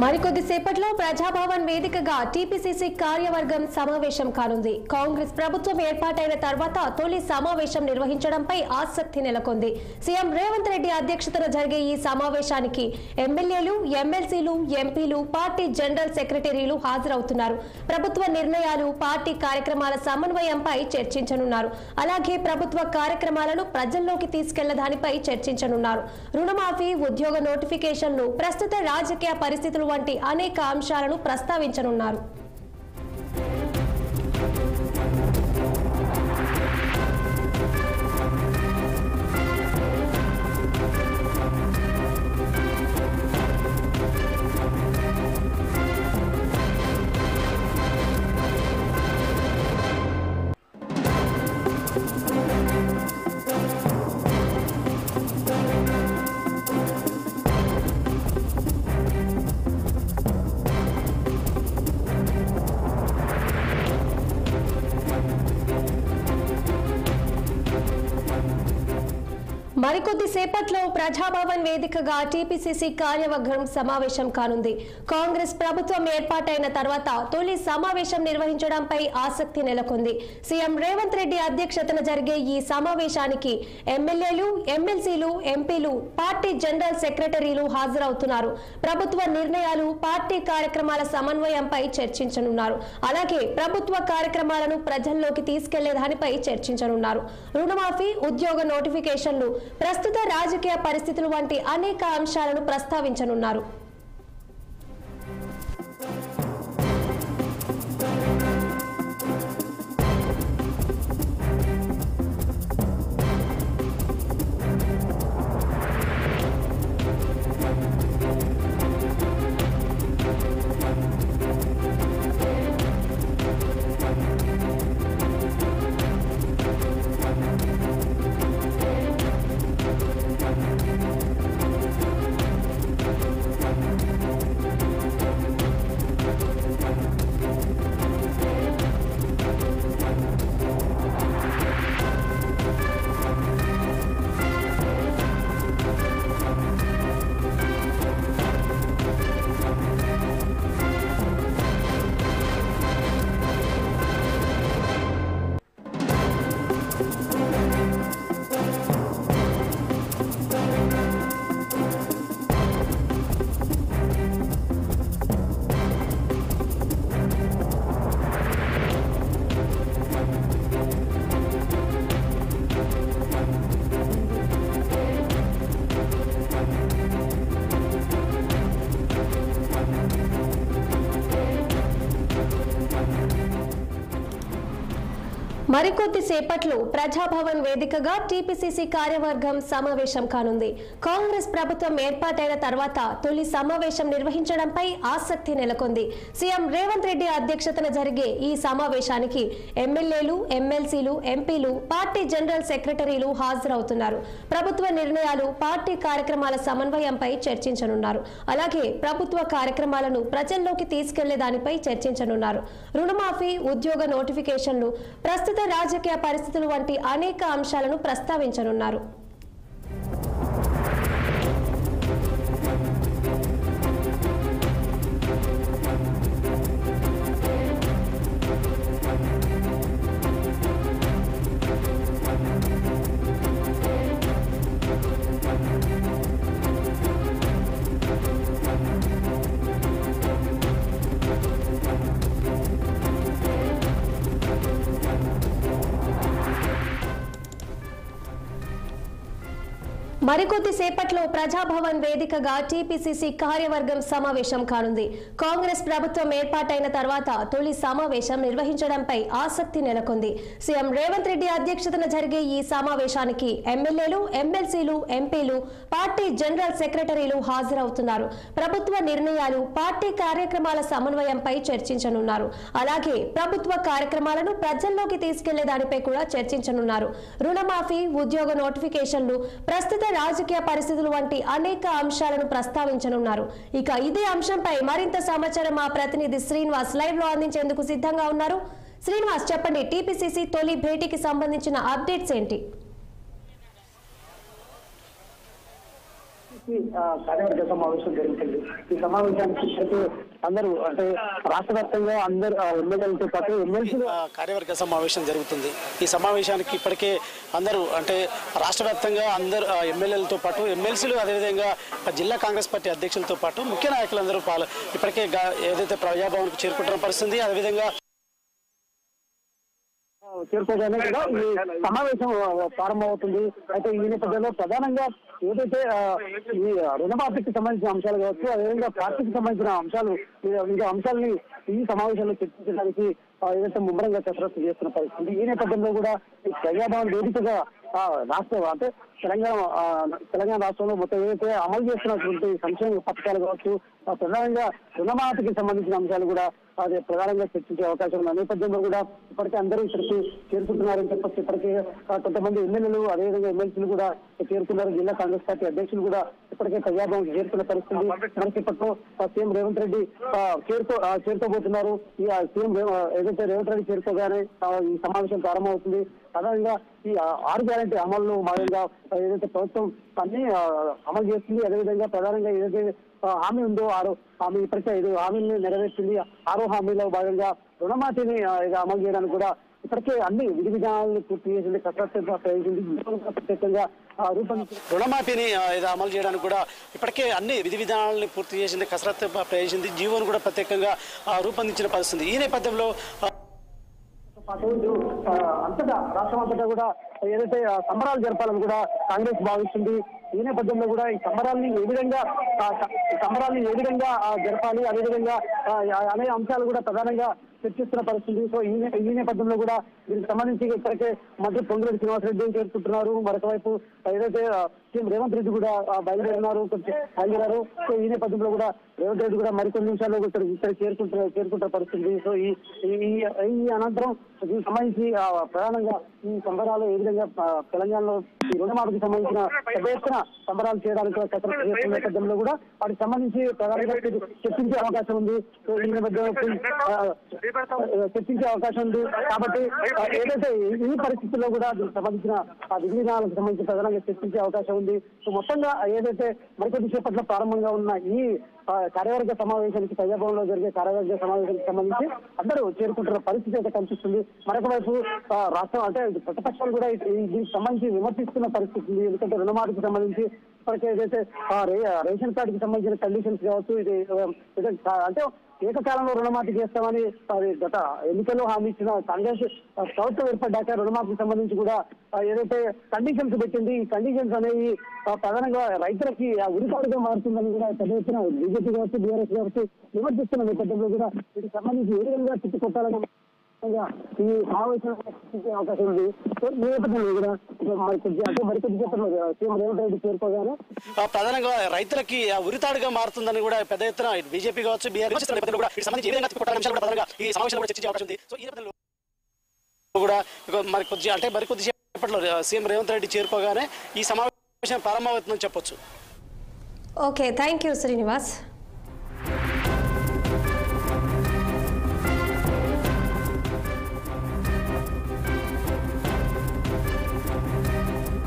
మరికొద్ది సేపట్లో ప్రజాభవన్ వేదికగా టీపీసీసీ కార్యవర్గం సమావేశం కానుంది. కాంగ్రెస్ ప్రభుత్వం ఏర్పాటైన తర్వాత తొలి సమావేశం నిర్వహించడంపై ఆసక్తి నెలకొంది. సీఎం రేవంత్ రెడ్డి అధ్యక్షతన జరిగే ఈ సమావేశానికి ఎమ్మెల్యేలు, ఎమ్మెల్సీలు, ఎంపీలు, పార్టీ జనరల్ సెక్రటరీలు హాజరవుతున్నారు. ప్రభుత్వ నిర్ణయాలు, పార్టీ కార్యక్రమాల సమన్వయంపై చర్చించనున్నారు. అలాగే ప్రభుత్వ కార్యక్రమాలను ప్రజల్లోకి తీసుకెళ్లదానిపై చర్చించనున్నారు. రుణమాఫీ, ఉద్యోగ నోటిఫికేషన్లు, ప్రస్తుత రాజకీయ పరిస్థితులు వంటి అనేక అంశాలను ప్రస్తావించనున్నారు. మరికొద్ది సేపట్లో ప్రజాభవన్ వేదికగా టీపీసీసీ కార్యవర్గం సమావేశం కానుంది. కాంగ్రెస్ ప్రభుత్వం ఏర్పాటైన తర్వాత తొలి సమావేశం నిర్వహించడంపై ఆసక్తి నెలకొంది. సీఎం రేవంత్ రెడ్డి అధ్యక్షతన జరిగే ఈ సమావేశానికి ఎమ్మెల్యేలు, ఎమ్మెల్సీలు, ఎంపీలు, పార్టీ జనరల్ సెక్రటరీలు హాజరవుతున్నారు. ప్రభుత్వ నిర్ణయాలు, పార్టీ కార్యక్రమాల సమన్వయంపై చర్చించనున్నారు. అలాగే ప్రభుత్వ కార్యక్రమాలను ప్రజల్లోకి తీసుకెళ్లే దానిపై చర్చించనున్నారు. రుణమాఫీ, ఉద్యోగ నోటిఫికేషన్లు, ప్రస్తుత రాజకీయ పరిస్థితులు వంటి అనేక అంశాలను ప్రస్తావించనున్నారు. మరికొద్ది సేపట్లో ప్రజాభవన్ వేదికగా టీపీసీసీ కార్యవర్గం సమావేశం కానుంది. కాంగ్రెస్ ప్రభుత్వం ఏర్పాటైన తర్వాత తొలి సమావేశం నిర్వహించడంపై ఆసక్తి నెలకొంది. సీఎం రేవంత్ రెడ్డి అధ్యక్షతన జరిగే ఈ సమావేశానికి ఎమ్మెల్యేలు, ఎమ్మెల్సీలు, ఎంపీలు, పార్టీ జనరల్ సెక్రటరీలు హాజరవుతున్నారు. ప్రభుత్వ నిర్ణయాలు, పార్టీ కార్యక్రమాల సమన్వయంపై చర్చించనున్నారు. అలాగే ప్రభుత్వ కార్యక్రమాలను ప్రజల్లోకి తీసుకెళ్లే దానిపై చర్చించనున్నారు. రుణమాఫీ, ఉద్యోగ నోటిఫికేషన్లు, ప్రస్తుత రాజకీయ పరిస్థితులు వంటి అనేక అంశాలను ప్రస్తావించనున్నారు. మరికొద్ది సేపట్లో ప్రజాభవన్ వేదికగా టీపీసీసీ కార్యవర్గం సమావేశం కానుంది. కాంగ్రెస్ ప్రభుత్వం ఏర్పాటైన తర్వాత తొలి సమావేశం నిర్వహించడంపై ఆసక్తి నెలకొంది. సీఎం రేవంత్ రెడ్డి అధ్యక్షతన జరిగే ఈ సమావేశానికి ఎమ్మెల్యేలు, ఎమ్మెల్సీలు, ఎంపీలు, పార్టీ జనరల్ సెక్రటరీలు హాజరవుతున్నారు. ప్రభుత్వ నిర్ణయాలు, పార్టీ కార్యక్రమాల సమన్వయంపై చర్చించనున్నారు. అలాగే ప్రభుత్వ కార్యక్రమాలను ప్రజల్లోకి తీసుకెళ్లే దానిపై కూడా చర్చించనున్నారు. రుణమాఫీ, ఉద్యోగ నోటిఫికేషన్లు, ప్రస్తుత రాజకీయ పరిస్థితులు వంటి అనేక అంశాలను ప్రస్తావించనున్నారు. ఇక ఇదే అంశంపై మరింత సమాచారం మా ప్రతినిధి శ్రీనివాస్ లైవ్ లో అందించేందుకు సిద్ధంగా ఉన్నారు. శ్రీనివాస్, చెప్పండి, టీపీసీసీ తొలి భేటీకి సంబంధించిన అప్డేట్స్ ఏంటి? కార్యవర్గ సమావేశం జరుగుతుంది. ఈ సమావేశానికి అందరూ అంటే రాష్ట్ర వ్యాప్తంగా అందరు ఎమ్మెల్యేలతో పాటు ఎమ్మెల్సీ కార్యవర్గ సమావేశం జరుగుతుంది. ఈ సమావేశానికి ఇప్పటికే అందరూ అంటే రాష్ట్ర వ్యాప్తంగా అందరు ఎమ్మెల్యేలతో పాటు ఎమ్మెల్సీలు అదేవిధంగా జిల్లా కాంగ్రెస్ పార్టీ అధ్యక్షులతో పాటు ముఖ్య నాయకులందరూ ఇప్పటికే ఏదైతే ప్రజాభవన్కు చేరుకుంటున్న పరిస్థితి అదేవిధంగా చేరుకోగానే కూడా ఈ సమావేశం ప్రారంభమవుతుంది. అయితే ఈ నేపథ్యంలో ప్రధానంగా ఏదైతే ఈ రుణమాఫీకి సంబంధించిన అంశాలు కావచ్చు, అదేవిధంగా పార్టీకి సంబంధించిన అంశాలని ఈ సమావేశంలో చర్చించడానికి ఏదైతే ముమ్మరంగా కసరత్తు చేస్తున్న పరిస్థితి. ఈ నేపథ్యంలో కూడా ఈ ప్రజాభవన్ వేదికగా రాష్ట్ర అంటే తెలంగాణ రాష్ట్రంలో మొత్తం ఏదైతే అమలు చేస్తున్నటువంటి సంక్షేమ పథకాలు కావచ్చు, ప్రధానంగా రుణమాఫీకి సంబంధించిన అంశాలు కూడా అదే ప్రధానంగా చర్చించే అవకాశం ఉన్న నేపథ్యంలో కూడా ఇప్పటికే అందరూ ఇక్కడికి చేరుకుంటున్నారని చెప్పొచ్చు. ఇప్పటికే కొంతమంది ఎమ్మెల్యేలు అదేవిధంగా ఎమ్మెల్సీలు కూడా చేరుకున్నారు. జిల్లా కాంగ్రెస్ పార్టీ అధ్యక్షులు కూడా ఇప్పటికే ప్రజాభవన్ చేరుకున్న పరిస్థితి. మనకి ఇప్పట్లో సీఎం రేవంత్ రెడ్డి చేరుకోబోతున్నారు. ఈ సీఎం ఏదైతే రేవంత్ రెడ్డి చేరుకోగానే ఈ సమావేశం ప్రారంభమవుతుంది. ప్రధానంగా ఈ 6 గ్యారెంటీ అమల్లో భాగంగా ఏదైతే ప్రభుత్వం అన్ని అమలు చేస్తుంది, అదేవిధంగా ప్రధానంగా ఏదైతే హామీ ఉందో హామీ ఇప్పటికే 5 హామీలను నెరవేర్చింది. 6వ హామీలో భాగంగా రుణమాఫీని అమలు చేయడానికి కూడా ఇప్పటికే అన్ని విధి విధానాలను పూర్తి చేసింది, కసరత్తు ప్రయోగించింది. ప్రత్యేకంగా రుణమాఫీని అమలు చేయడానికి కూడా ఇప్పటికే అన్ని విధి విధానాలను పూర్తి చేసింది, కసరత్తు ప్రయోగించింది, జీవోను కూడా ప్రత్యేకంగా రూపొందించిన పరిస్థితి. ఈ నేపథ్యంలో పాటు అంతటా రాష్ట్రం అంతటా కూడా ఏదైతే సంబరాలు జరపాలని కూడా కాంగ్రెస్ భావిస్తుంది. ఈ నేపథ్యంలో కూడా ఈ సంబరాల్ని ఏ విధంగా జరపాలి, అదేవిధంగా అనే అంశాలు కూడా ప్రధానంగా చర్చిస్తున్న పరిస్థితి. సో ఈ నేపథ్యంలో కూడా దీనికి సంబంధించి ఇప్పటికే మంత్రి పొంగులేటి శ్రీనివాసరెడ్డి చేరుకుంటున్నారు. మరొక వైపు ఏదైతే సీఎం రేవంత్ రెడ్డి కూడా బయలుదేరారు. సో ఈ నేపథ్యంలో కూడా రేవంత్ రెడ్డి కూడా మరికొన్ని నిమిషాల్లో ఇక్కడ చేరుకుంటున్న పరిస్థితి. సో ఈ అనంతరం దీనికి సంబంధించి ప్రధానంగా ఈ సంబరాలు ఏ విధంగా తెలంగాణలో ఈ రుణమాఫీకి సంబంధించిన పెద్ద ఎత్తున సంబరాలు చేయడానికి కసరత్తు చేస్తున్న నేపథ్యంలో కూడా వాటికి సంబంధించి ప్రధానంగా చర్చించే అవకాశం ఉంది. సో ఈ నేపథ్యంలో చర్చించే అవకాశం ఉంది. కాబట్టి ఏదైతే ఈ పరిస్థితుల్లో కూడా దీనికి సంబంధించిన విధి విధానాలకు సంబంధించి ప్రధానంగా చర్చించే అవకాశం ఉంది. సో మొత్తంగా ఏదైతే మరికొద్ది సేపట్లో ప్రారంభంగా ఉన్న ఈ కార్యవర్గ సమావేశానికి ప్రజాభవన్ లో జరిగే కార్యవర్గ సమావేశానికి సంబంధించి అందరూ చేరుకుంటున్న పరిస్థితి అయితే కనిపిస్తుంది. మరొక వైపు రాష్ట్రం అంటే ప్రతిపక్షాలు కూడా దీనికి సంబంధించి విమర్శిస్తున్న పరిస్థితి ఉంది. ఎందుకంటే రుణమాఫీకి సంబంధించి ఇప్పటికే ఏదైతే రేషన్ కార్డుకి సంబంధించిన కండిషన్స్ కావచ్చు, ఇది అంటే ఏకకాలంలో రుణమాఫీ చేస్తామని గత ఎన్నికల్లో హామీ ఇచ్చిన కాంగ్రెస్ ప్రభుత్వం ఏర్పడ్డాక రుణమాఫీకి సంబంధించి కూడా ఏదైతే కండిషన్స్ పెట్టింది, ఈ కండిషన్స్ అనేవి ప్రధానంగా రైతులకి ఉరికాడుగా మారుతుందని కూడా పెద్ద ఎత్తున బీజేపీ కావచ్చు, బీఆర్ఎస్ కావచ్చు విమర్శిస్తున్న నేపథ్యంలో కూడా వీటికి సంబంధించి ఏ విధంగా చుట్టుకొట్టాలని ఈ సమావేశం అవకాశం ఉంది. ఈ నేపథ్యంలో కూడా మరికొద్ది చెప్పండి సీఎం రేవంత్ రెడ్డి చేరుకోగానే ప్రధానంగా రైతులకి ఉరితాడుగా మారుతుందని కూడా పెద్ద ఎత్తున బీజేపీ కావచ్చు, బీఆర్ఎస్ ఈ సమావేశంలో కూడా చర్చించే అవకాశం ఉంది. సో ఈ నేపథ్యంలో కూడా మరికొద్ది సేపట్లో సీఎం రేవంత్ రెడ్డి చేరుకోగానే ఈ సమావేశం ప్రారంభమవుతుందని చెప్పొచ్చు. Okay, thank you Srinivas.